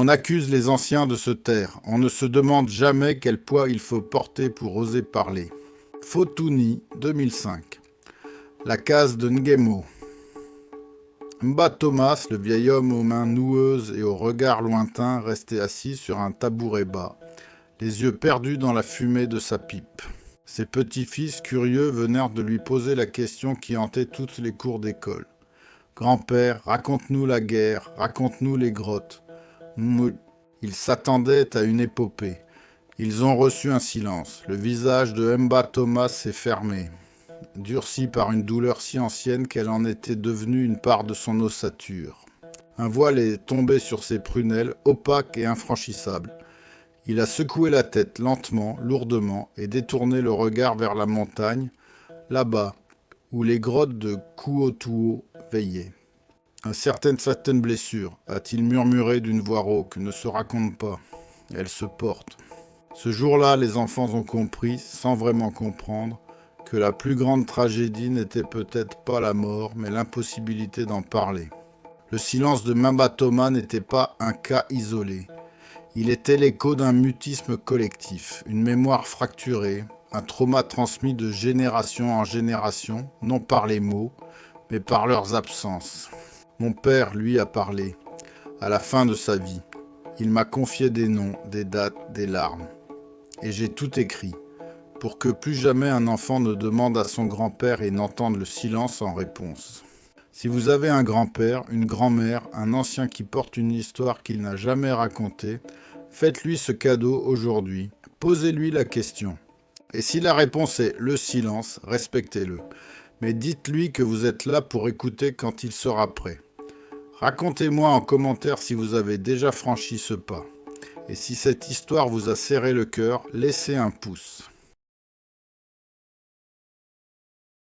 On accuse les anciens de se taire. On ne se demande jamais quel poids il faut porter pour oser parler. Fotuni, 2005. La case de Ngemo. Mba Thomas, le vieil homme aux mains noueuses et au regard lointain, restait assis sur un tabouret bas, les yeux perdus dans la fumée de sa pipe. Ses petits-fils curieux venèrent de lui poser la question qui hantait toutes les cours d'école. « Grand-père, raconte-nous la guerre, raconte-nous les grottes. » Ils s'attendaient à une épopée. Ils ont reçu un silence. Le visage de Mba Thomas s'est fermé, durci par une douleur si ancienne qu'elle en était devenue une part de son ossature. Un voile est tombé sur ses prunelles, opaque et infranchissable. Il a secoué la tête lentement, lourdement, et détourné le regard vers la montagne, là-bas, où les grottes de Kuotuo veillaient. Certaines blessures, a-t-il murmuré d'une voix rauque, ne se racontent pas. Elles se portent. Ce jour-là, les enfants ont compris, sans vraiment comprendre, que la plus grande tragédie n'était peut-être pas la mort, mais l'impossibilité d'en parler. Le silence de Mba Thomas n'était pas un cas isolé. Il était l'écho d'un mutisme collectif, une mémoire fracturée, un trauma transmis de génération en génération, non par les mots, mais par leurs absences. Mon père, lui, a parlé, à la fin de sa vie. Il m'a confié des noms, des dates, des larmes. Et j'ai tout écrit, pour que plus jamais un enfant ne demande à son grand-père et n'entende le silence en réponse. Si vous avez un grand-père, une grand-mère, un ancien qui porte une histoire qu'il n'a jamais racontée, faites-lui ce cadeau aujourd'hui. Posez-lui la question. Et si la réponse est le silence, respectez-le. Mais dites-lui que vous êtes là pour écouter quand il sera prêt. Racontez-moi en commentaire si vous avez déjà franchi ce pas. Et si cette histoire vous a serré le cœur, laissez un pouce.